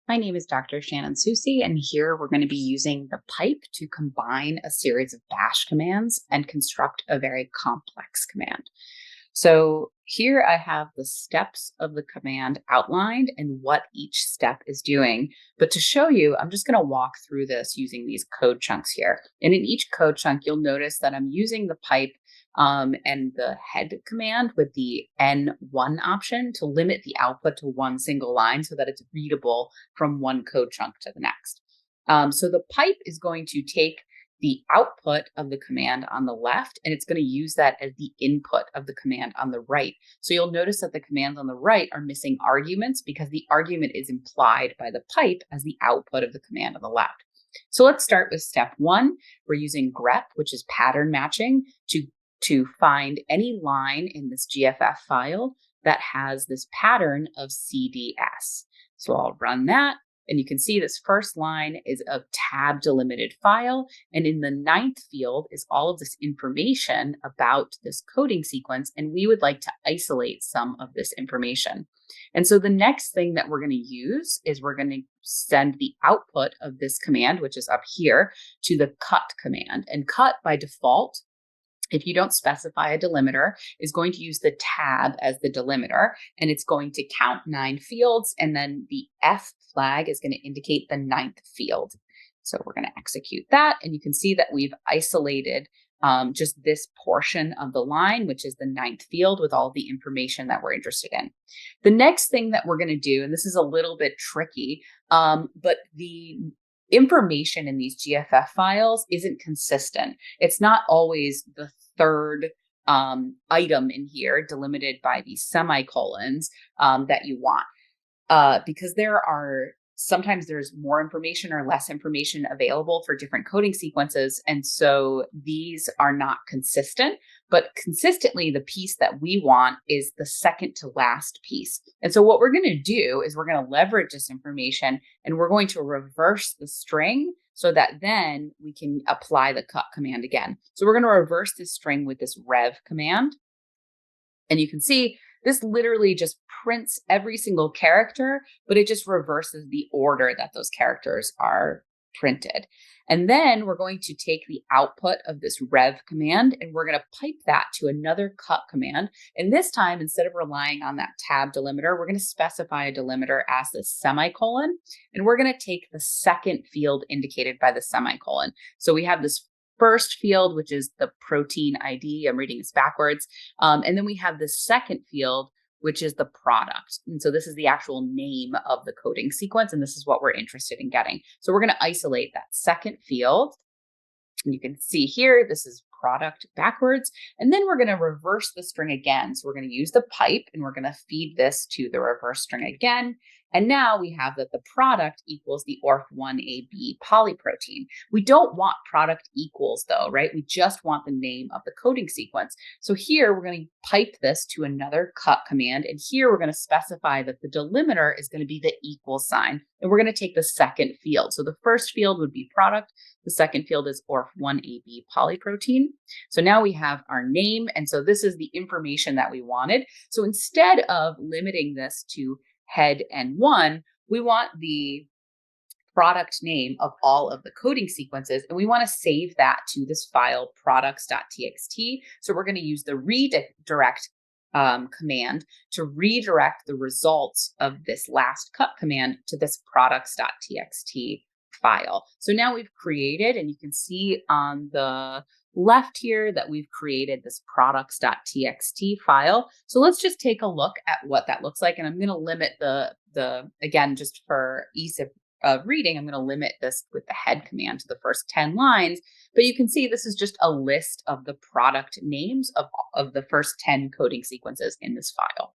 My name is Dr. Shannon Susi, and here we're going to be using the pipe to combine a series of bash commands and construct a very complex command. So here I have the steps of the command outlined and what each step is doing. But to show you, I'm just going to walk through this using these code chunks here. And in each code chunk, you'll notice that I'm using the pipe and the head command with the N1 option to limit the output to one single line so that it's readable from one code chunk to the next. So the pipe is going to take the output of the command on the left, and it's going to use that as the input of the command on the right. So you'll notice that the commands on the right are missing arguments because the argument is implied by the pipe as the output of the command on the left. So let's start with step one. We're using grep, which is pattern matching, to find any line in this GFF file that has this pattern of CDS. So I'll run that. And you can see this first line is a tab delimited file. And in the ninth field is all of this information about this coding sequence. And we would like to isolate some of this information. And so the next thing that we're going to use is we're going to send the output of this command, which is up here, to the cut command. And cut by default, if you don't specify a delimiter, is going to use the tab as the delimiter, and it's going to count 9 fields, and then the F flag is going to indicate the 9th field. So we're going to execute that, and you can see that we've isolated just this portion of the line, which is the 9th field with all the information that we're interested in. The next thing that we're going to do, and this is a little bit tricky, but the information in these GFF files isn't consistent. It's not always the third item in here delimited by these semicolons that you want, because sometimes there's more information or less information available for different coding sequences. And so these are not consistent, but consistently the piece that we want is the second to last piece. And so what we're going to do is we're going to leverage this information and we're going to reverse the string so that then we can apply the cut command again. So we're going to reverse this string with this rev command. And you can see this literally just prints every single character, but it just reverses the order that those characters are printed. And then we're going to take the output of this rev command and we're going to pipe that to another cut command. And this time, instead of relying on that tab delimiter, we're going to specify a delimiter as the semicolon. And we're going to take the second field indicated by the semicolon. So we have this first field, which is the protein ID. I'm reading this backwards. And then we have the second field, which is the product. And so this is the actual name of the coding sequence, and this is what we're interested in getting. So we're going to isolate that second field. And you can see here, this is product backwards. And then we're going to reverse the string again. So we're going to use the pipe and we're going to feed this to the reverse string again. And now we have that the product equals the ORF1AB polyprotein. We don't want product equals though, right? We just want the name of the coding sequence. So here we're going to pipe this to another cut command. And here we're going to specify that the delimiter is going to be the equal sign. And we're going to take the second field. So the first field would be product. The second field is ORF1AB polyprotein. So now we have our name. And so this is the information that we wanted. So instead of limiting this to head N1, we want the product name of all of the coding sequences, and we want to save that to this file products.txt. So we're going to use the redirect command to redirect the results of this last cut command to this products.txt file. So now we've created, and you can see on the left here that we've created this products.txt file. So let's just take a look at what that looks like. And I'm going to limit the again, just for ease of reading, I'm going to limit this with the head command to the first 10 lines. But you can see this is just a list of the product names of the first 10 coding sequences in this file.